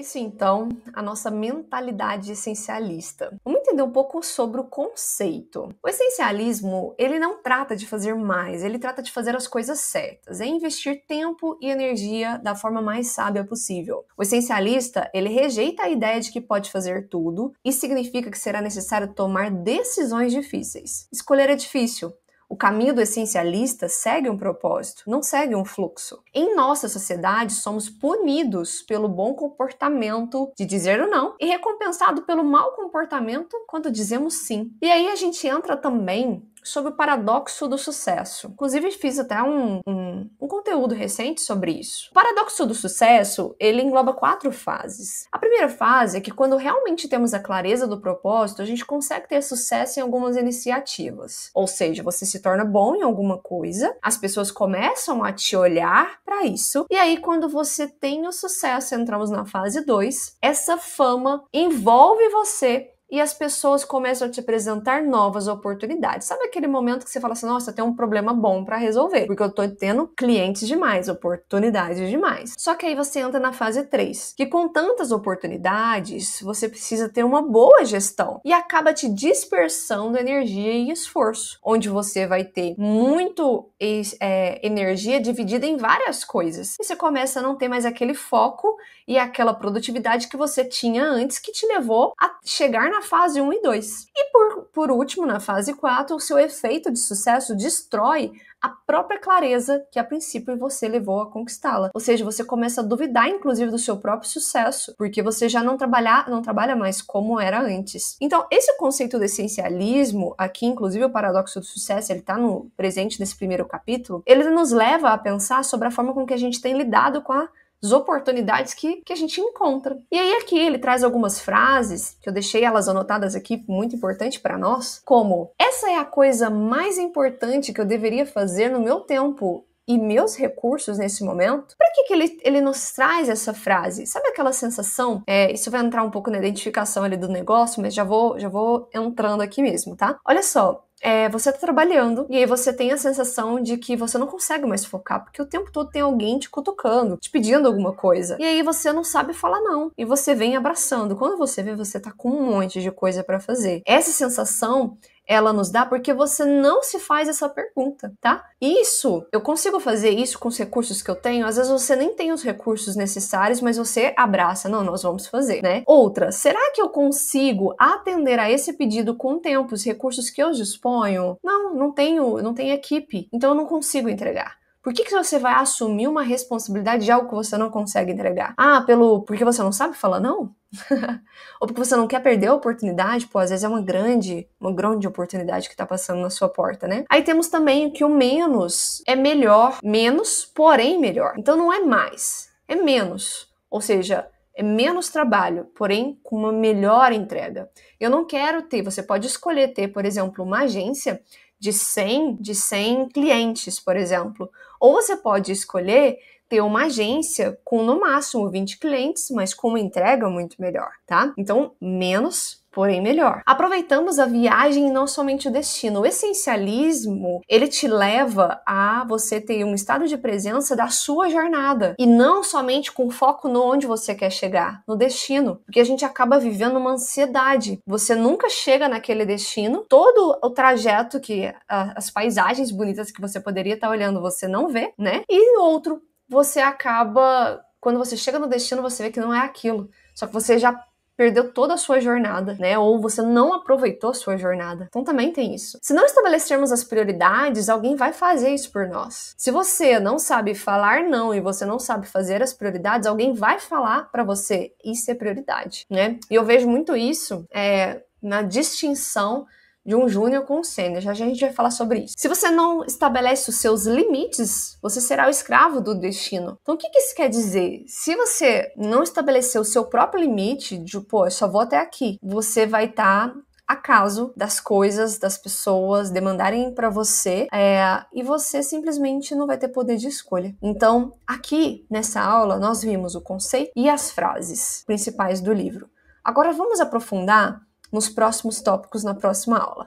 Esse, então, a nossa mentalidade essencialista. Vamos entender um pouco sobre o conceito. O essencialismo, ele não trata de fazer mais, ele trata de fazer as coisas certas, é investir tempo e energia da forma mais sábia possível. O essencialista, ele rejeita a ideia de que pode fazer tudo e significa que será necessário tomar decisões difíceis. Escolher é difícil. O caminho do essencialista segue um propósito, não segue um fluxo. Em nossa sociedade, somos punidos pelo bom comportamento de dizer o não e recompensado pelo mau comportamento quando dizemos sim. E aí a gente entra também sobre o paradoxo do sucesso. Inclusive, fiz até um conteúdo recente sobre isso. O paradoxo do sucesso, ele engloba 4 fases. A primeira fase é que quando realmente temos a clareza do propósito, a gente consegue ter sucesso em algumas iniciativas. Ou seja, você se torna bom em alguma coisa, as pessoas começam a te olhar para isso, e aí quando você tem o sucesso, entramos na fase 2, essa fama envolve você e as pessoas começam a te apresentar novas oportunidades. Sabe aquele momento que você fala assim, nossa, tem um problema bom pra resolver, porque eu tô tendo clientes demais, oportunidades demais. Só que aí você entra na fase 3, que com tantas oportunidades, você precisa ter uma boa gestão e acaba te dispersando energia e esforço, onde você vai ter muito energia dividida em várias coisas. E você começa a não ter mais aquele foco e aquela produtividade que você tinha antes, que te levou a chegar na fase 1 e 2. E por último, na fase 4, o seu efeito de sucesso destrói a própria clareza que a princípio você levou a conquistá-la. Ou seja, você começa a duvidar inclusive do seu próprio sucesso, porque você já não trabalha mais como era antes. Então, esse conceito do essencialismo, aqui inclusive o paradoxo do sucesso, ele está no presente nesse primeiro capítulo, ele nos leva a pensar sobre a forma com que a gente tem lidado com as oportunidades que a gente encontra. E aí aqui ele traz algumas frases, que eu deixei elas anotadas aqui, muito importante para nós, como: essa é a coisa mais importante que eu deveria fazer no meu tempo e meus recursos nesse momento. Para que ele nos traz essa frase? Sabe aquela sensação? Isso vai entrar um pouco na identificação ali do negócio, mas já vou entrando aqui mesmo, tá? Olha só. Você tá trabalhando e aí você tem a sensação de que você não consegue mais focar, porque o tempo todo tem alguém te cutucando, te pedindo alguma coisa. E aí você não sabe falar não. E você vem abraçando. Quando você vê, você tá com um monte de coisa para fazer. Essa sensação, ela nos dá porque você não se faz essa pergunta, tá? Eu consigo fazer isso com os recursos que eu tenho? Às vezes você nem tem os recursos necessários, mas você abraça, não, nós vamos fazer, né? Outra, será que eu consigo atender a esse pedido com tempo, os recursos que eu disponho? Não tenho equipe, então eu não consigo entregar. Por que você vai assumir uma responsabilidade de algo que você não consegue entregar? Porque você não sabe falar não? Ou porque você não quer perder a oportunidade? Pô, às vezes é uma grande oportunidade que tá passando na sua porta, né? Aí temos também que o menos é melhor. Menos, porém melhor. Então não é mais, é menos. Ou seja, é menos trabalho, porém com uma melhor entrega. Eu não quero você pode escolher ter, por exemplo, uma agência de 100 clientes, por exemplo. Ou você pode escolher ter uma agência com no máximo 20 clientes, mas com uma entrega muito melhor, tá? Então, menos, porém melhor. Aproveitamos a viagem e não somente o destino. O essencialismo, ele te leva a você ter um estado de presença da sua jornada e não somente com foco no onde você quer chegar, no destino, porque a gente acaba vivendo uma ansiedade. Você nunca chega naquele destino, todo o trajeto as paisagens bonitas que você poderia estar olhando, você não vê, né? E outro, você acaba, quando você chega no destino, você vê que não é aquilo. Só que você já perdeu toda a sua jornada, né? Ou você não aproveitou a sua jornada. Então também tem isso. Se não estabelecermos as prioridades, alguém vai fazer isso por nós. Se você não sabe falar não e você não sabe fazer as prioridades, alguém vai falar pra você, isso é prioridade, né? E eu vejo muito isso na distinção de um júnior com um sênior. Já a gente vai falar sobre isso. Se você não estabelece os seus limites, você será o escravo do destino. Então, o que isso quer dizer? Se você não estabelecer o seu próprio limite, eu só vou até aqui, você vai estar acaso das coisas, das pessoas demandarem para você e você simplesmente não vai ter poder de escolha. Então, aqui nessa aula, nós vimos o conceito e as frases principais do livro. Agora, vamos aprofundar nos próximos tópicos na próxima aula.